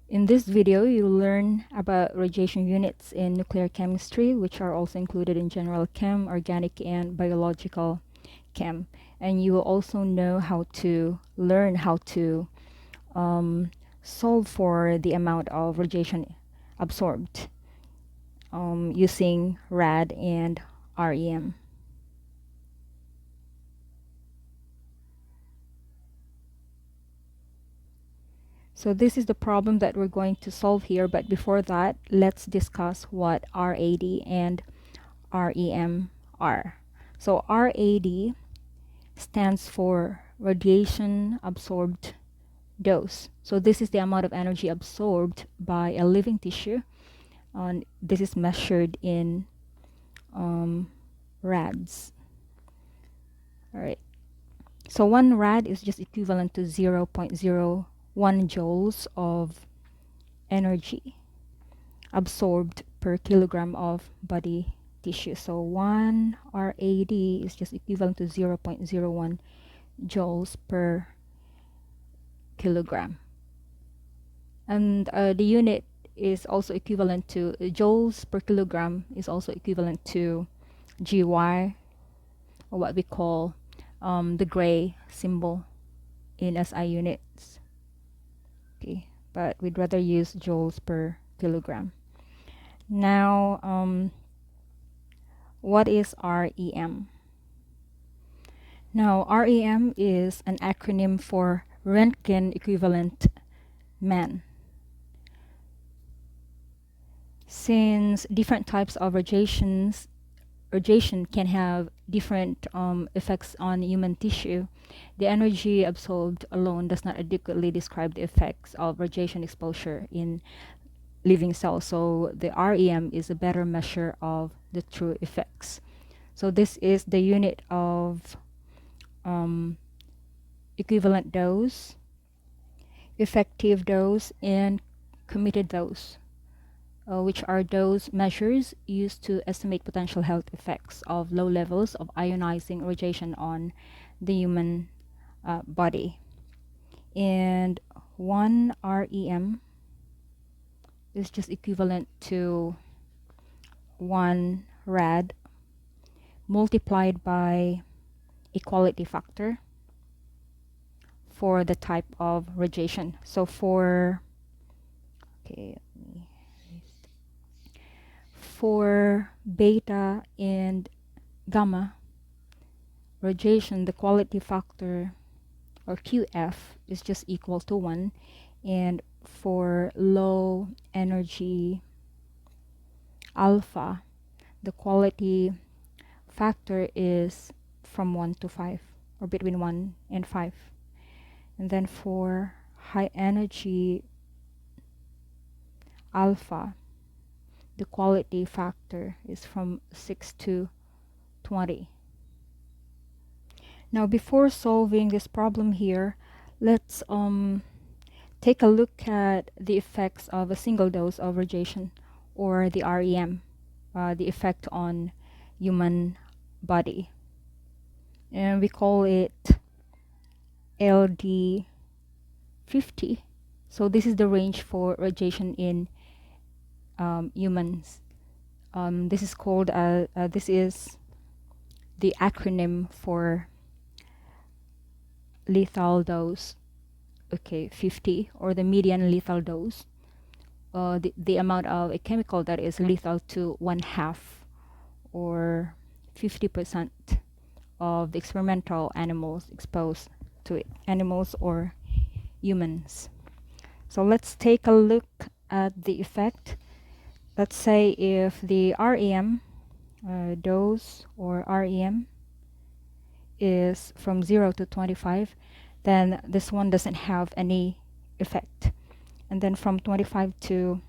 In this video, you'll learn about radiation units in nuclear chemistry, which are also included in general chem, organic, and biological chem. And you will also know how to learn how to solve for the amount of radiation absorbed using RAD and REM. So this is the problem that we're going to solve here, but before that, let's discuss what RAD and REM are. So RAD stands for radiation absorbed dose. So this is the amount of energy absorbed by a living tissue. This is measured in rads. All right. So 1 rad is just equivalent to 0.01 joules of energy absorbed per kilogram of body tissue. So 1 RAD is just equivalent to 0.01 joules per kilogram. And the unit is also equivalent to joules per kilogram is also equivalent to GY, or what we call the gray symbol in SI units. Okay, but we'd rather use joules per kilogram. Now, what is REM? Now, REM is an acronym for Röntgen Equivalent Man. Since different types of radiation can have different effects on human tissue, the energy absorbed alone does not adequately describe the effects of radiation exposure in living cells. So the REM is a better measure of the true effects. So this is the unit of equivalent dose, effective dose, and committed dose, which are dose measures used to estimate potential health effects of low levels of ionizing radiation on the human body. And 1 REM is just equivalent to 1 rad multiplied by equality factor for the type of radiation. So for beta and gamma radiation, the quality factor, or QF, is just equal to 1, and for low energy alpha, the quality factor is from 1 to 5, or between 1 and 5. And then for high energy alpha, the quality factor is from 6 to 20. Now, before solving this problem here, let's take a look at the effects of a single dose of radiation, or the REM, the effect on human body. And we call it LD 50. So this is the range for radiation in humans. This is called this is the acronym for lethal dose. Okay, 50, or the median lethal dose. The amount of a chemical that is lethal to 1/2 or 50% of the experimental animals exposed to it, animals or humans. So let's take a look at the effect. Let's say if the REM dose, or REM, is from 0 to 25, then this one doesn't have any effect. And then from 25 to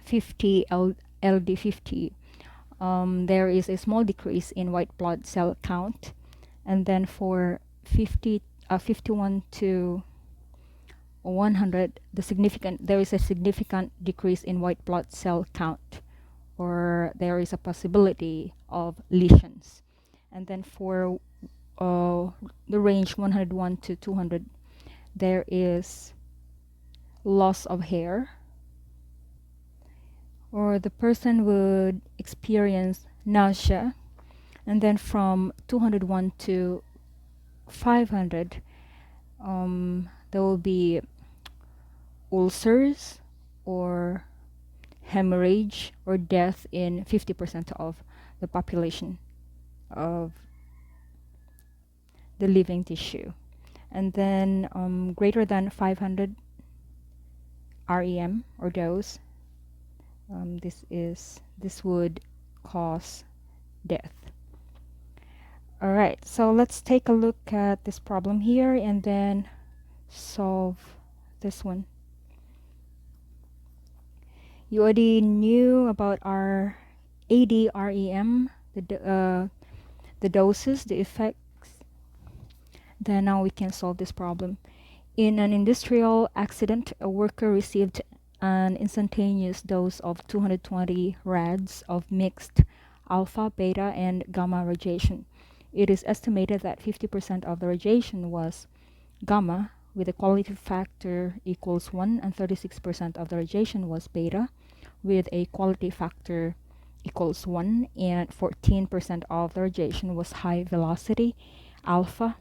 50, LD50, there is a small decrease in white blood cell count. And then for 51 to 100, there is a significant decrease in white blood cell count, or there is a possibility of lesions. And then for the range 101 to 200, there is loss of hair, or the person would experience nausea, and then from 201 to 500, there will be ulcers or hemorrhage or death in 50% of the population of the living tissue. And then greater than 500 REM or dose, this would cause death. All right, so let's take a look at this problem here and then solve this one. You already knew about our AD REM, the doses, the effects. Then now we can solve this problem. In an industrial accident, a worker received an instantaneous dose of 220 rads of mixed alpha, beta, and gamma radiation. It is estimated that 50% of the radiation was gamma, with a quality factor equals 1, and 36% of the radiation was beta, with a quality factor equals 1, and 14% of the radiation was high velocity alpha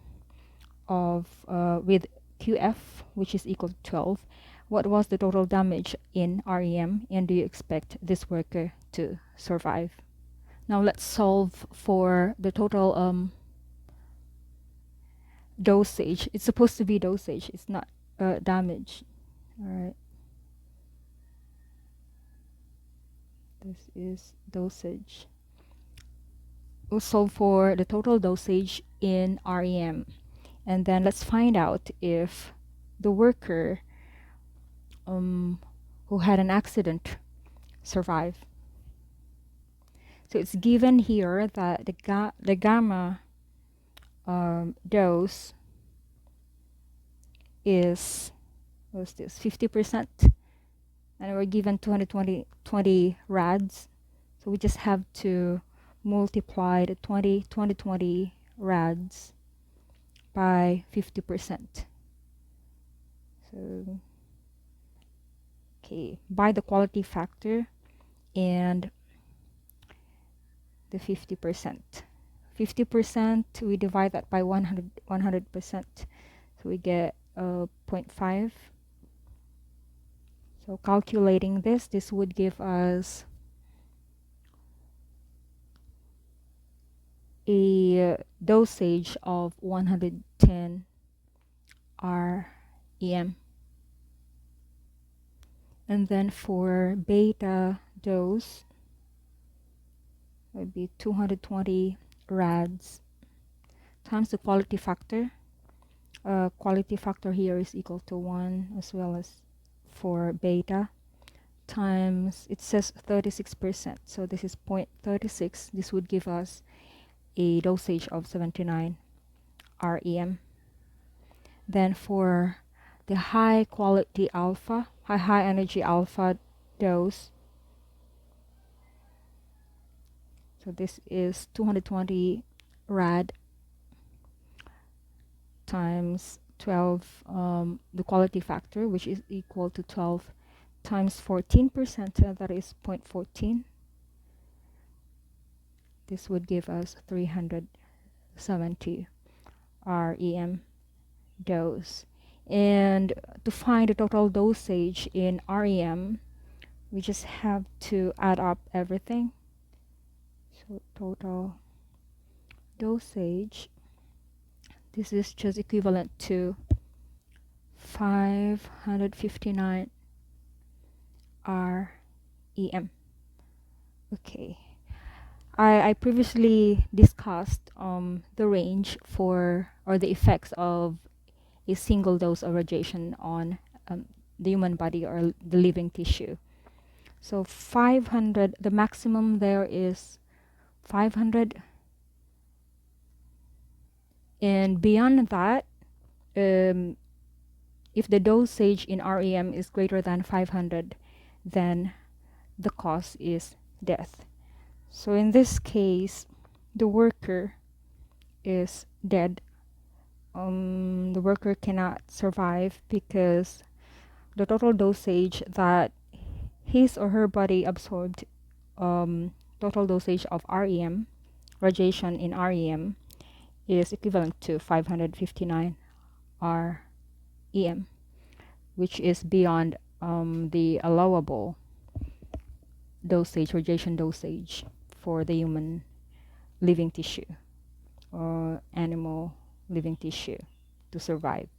with QF, which is equal to 12. What was the total damage in REM, and do you expect this worker to survive? Now let's solve for the total dosage. It's supposed to be dosage, it's not damage. All right, this is dosage. We'll solve for the total dosage in REM, and then let's find out if the worker who had an accident survived. So it's given here that the gamma dose is, what's this, 50%, and we're given 220 rads, so we just have to multiply the 20 rads by 50%. So okay, by the quality factor and the 50%. 50%, we divide that by 100%. So we get 0.5. So calculating this would give us a dosage of 110 REM. And then for beta dose, would be 220 rads times the quality factor. Quality factor here is equal to 1, as well as for beta, times, it says 36%, so this is 0.36. This would give us a dosage of 79 REM. Then for the high quality alpha, high energy alpha dose, so this is 220 rad times 12, the quality factor, which is equal to 12 times 14%, that is 0.14. This would give us 370 REM dose. And to find the total dosage in REM, we just have to add up everything. So total dosage, this is just equivalent to 559 REM. Okay, I previously discussed the range for, or the effects of a single dose of radiation on the human body or the living tissue. So 500, the maximum there is 500, and beyond that, if the dosage in REM is greater than 500, then the cause is death. So in this case, the worker is dead. The worker cannot survive because the total dosage that his or her body absorbed, total dosage of REM, radiation in REM, is equivalent to 559 REM, which is beyond the allowable dosage, radiation dosage for the human living tissue or animal living tissue to survive.